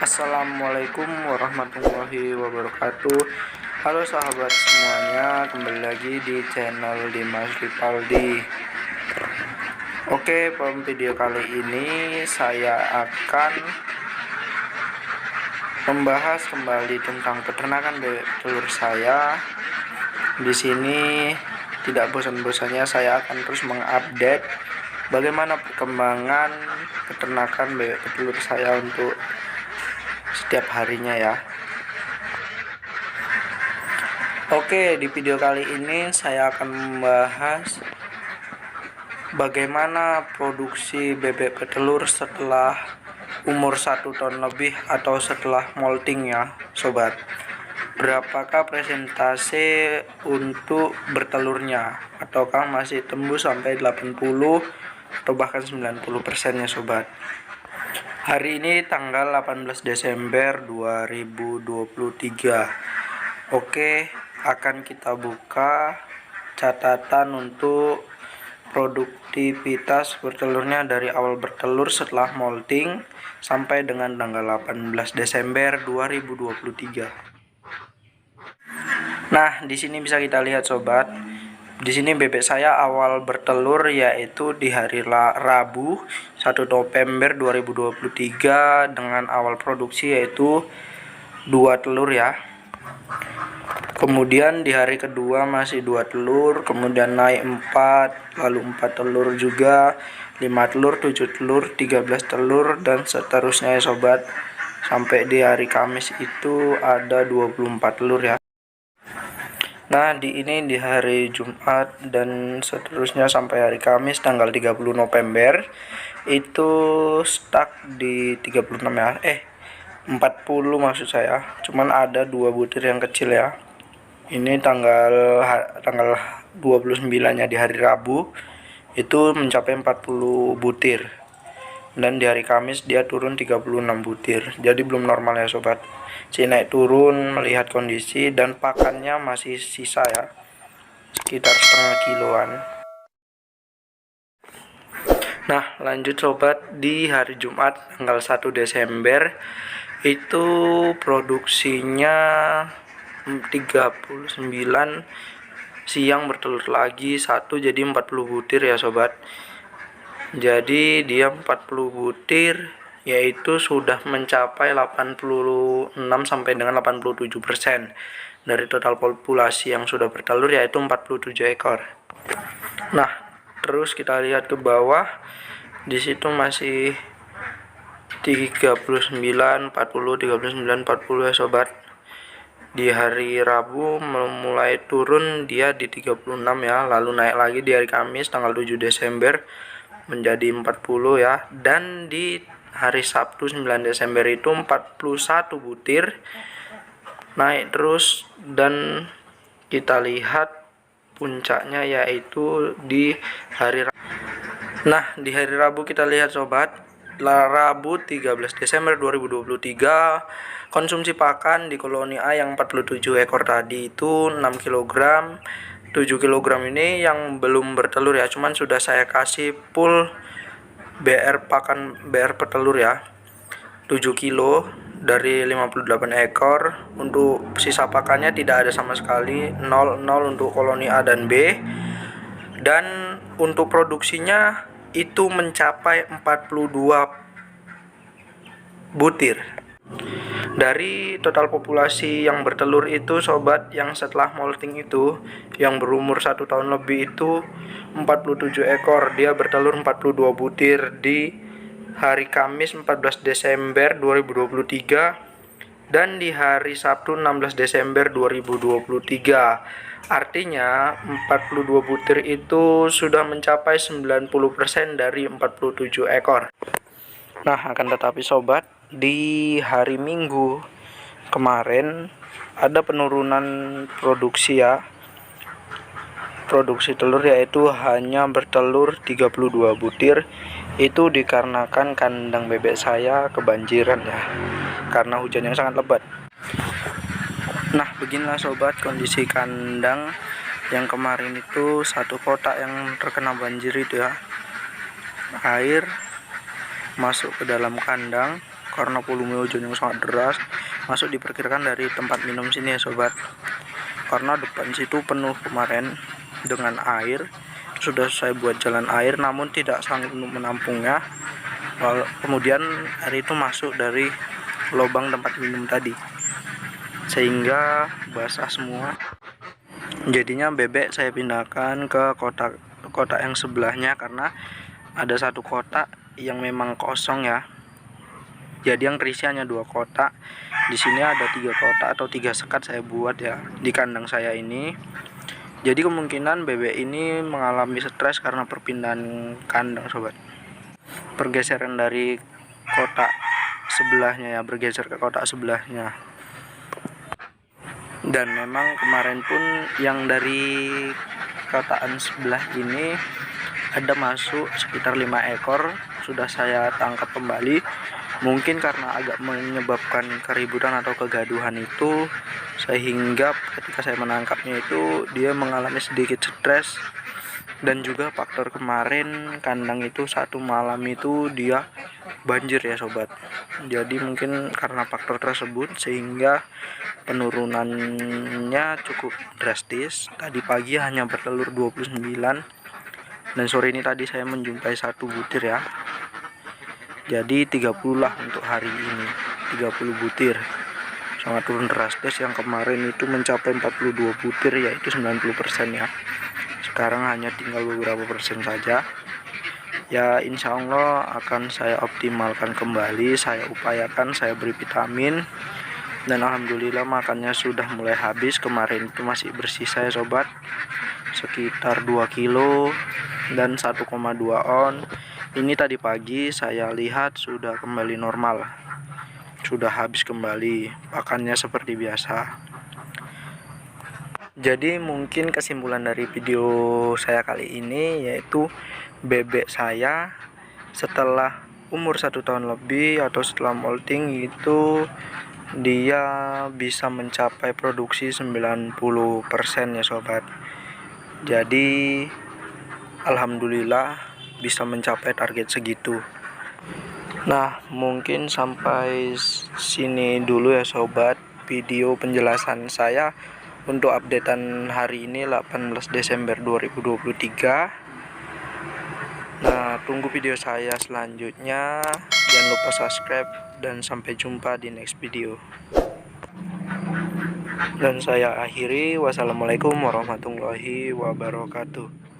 Assalamualaikum warahmatullahi wabarakatuh. Halo sahabat semuanya, kembali lagi di channel Dimas Ripaldi. Oke, pada video kali ini saya akan membahas kembali tentang peternakan bebek telur saya. Di sini tidak bosan-bosannya saya akan terus mengupdate bagaimana perkembangan peternakan bebek telur saya untuk setiap harinya ya. Oke, di video kali ini saya akan membahas bagaimana produksi bebek petelur setelah umur 1 tahun lebih atau setelah molting ya sobat. Berapakah presentase untuk bertelurnya, ataukah masih tembus sampai 80 atau bahkan 90% ya sobat. Hari ini tanggal 18 Desember 2023. Oke, akan kita buka catatan untuk produktivitas bertelurnya dari awal bertelur setelah molting sampai dengan tanggal 18 Desember 2023. Nah, di sini bisa kita lihat sobat. Di sini bebek saya awal bertelur yaitu di hari Rabu 1 November 2023 dengan awal produksi yaitu 2 telur ya. Kemudian di hari kedua masih 2 telur, kemudian naik 4, lalu 4 telur juga, 5 telur, 7 telur, 13 telur dan seterusnya ya sobat. Sampai di hari Kamis itu ada 24 telur ya. Nah, di hari Jumat dan seterusnya sampai hari Kamis tanggal 30 November itu stuck di 36 ya. 40 maksud saya. Cuman ada 2 butir yang kecil ya. Ini tanggal 29-nya di hari Rabu itu mencapai 40 butir. Dan di hari Kamis dia turun 36 butir. Jadi belum normal ya sobat. Si naik turun melihat kondisi dan pakannya masih sisa ya, sekitar setengah kiloan. Nah, lanjut sobat, di hari Jumat tanggal 1 Desember itu produksinya 39, siang bertelur lagi 1, jadi 40 butir ya sobat. Jadi dia 40 butir yaitu sudah mencapai 86 sampai dengan 87% dari total populasi yang sudah bertelur yaitu 47 ekor. Nah, terus kita lihat ke bawah. Di situ masih 39, 40, 39, 40 ya sobat. Di hari Rabu mulai turun dia di 36 ya, lalu naik lagi di hari Kamis tanggal 7 Desember menjadi 40 ya, dan di hari Sabtu 9 Desember itu 41 butir, naik terus dan kita lihat puncaknya yaitu di hari Rabu. Nah, di hari Rabu kita lihat sobat, Rabu 13 Desember 2023 konsumsi pakan di koloni A yang 47 ekor tadi itu 6 kg. 7 kg ini yang belum bertelur ya, cuman sudah saya kasih full BR pakan BR petelur ya, 7 kilo dari 58 ekor. Untuk sisa pakannya tidak ada sama sekali, 0 untuk koloni A dan B. Dan untuk produksinya itu mencapai 42 butir. Dari total populasi yang bertelur itu sobat, yang setelah molting itu yang berumur 1 tahun lebih itu 47 ekor, dia bertelur 42 butir di hari Kamis 14 Desember 2023 dan di hari Sabtu 16 Desember 2023. Artinya 42 butir itu sudah mencapai 90% dari 47 ekor. Nah, akan tetapi sobat, di hari Minggu kemarin ada penurunan produksi ya. Produksi telur yaitu hanya bertelur 32 butir. Itu dikarenakan kandang bebek saya kebanjiran ya, karena hujan yang sangat lebat. Nah, beginilah sobat kondisi kandang yang kemarin itu satu kotak yang terkena banjir itu ya. Air masuk ke dalam kandang, karena volume hujan yang sangat deras masuk diperkirakan dari tempat minum sini ya sobat, karena depan situ penuh kemarin dengan air. Sudah saya buat jalan air namun tidak sanggup menampungnya. Kemudian air itu masuk dari lubang tempat minum tadi sehingga basah semua. Jadinya bebek saya pindahkan ke kotak yang sebelahnya, karena ada satu kotak yang memang kosong ya. Jadi yang terisi hanya 2 kotak. Di sini ada 3 kotak atau 3 sekat saya buat ya di kandang saya ini. Jadi kemungkinan bebek ini mengalami stres karena perpindahan kandang sobat. Pergeseran dari kotak sebelahnya ya, bergeser ke kotak sebelahnya. Dan memang kemarin pun yang dari kotaan sebelah ini ada masuk sekitar 5 ekor, sudah saya tangkap kembali. Mungkin karena agak menyebabkan keributan atau kegaduhan itu, sehingga ketika saya menangkapnya itu dia mengalami sedikit stres. Dan juga faktor kemarin kandang itu satu malam itu dia banjir ya sobat. Jadi mungkin karena faktor tersebut sehingga penurunannya cukup drastis. Tadi pagi hanya bertelur 29, dan sore ini tadi saya menjumpai 1 butir ya. Jadi 30 lah untuk hari ini, 30 butir. Sangat turun drastis, yang kemarin itu mencapai 42 butir yaitu 90% ya. Sekarang hanya tinggal beberapa persen saja. Ya insya Allah akan saya optimalkan kembali, saya upayakan, saya beri vitamin. Dan alhamdulillah makannya sudah mulai habis. Kemarin itu masih bersisa ya sobat, sekitar 2 kilo dan 1,2 on. Ini tadi pagi saya lihat sudah kembali normal, sudah habis kembali, makannya seperti biasa. Jadi mungkin kesimpulan dari video saya kali ini yaitu bebek saya setelah umur 1 tahun lebih atau setelah molting itu dia bisa mencapai produksi 90% ya sobat. Jadi alhamdulillah bisa mencapai target segitu. Nah mungkin sampai sini dulu ya sobat video penjelasan saya untuk updatean hari ini 18 Desember 2023. Nah tunggu video saya selanjutnya, jangan lupa subscribe dan sampai jumpa di next video. Dan saya akhiri, wassalamualaikum warahmatullahi wabarakatuh.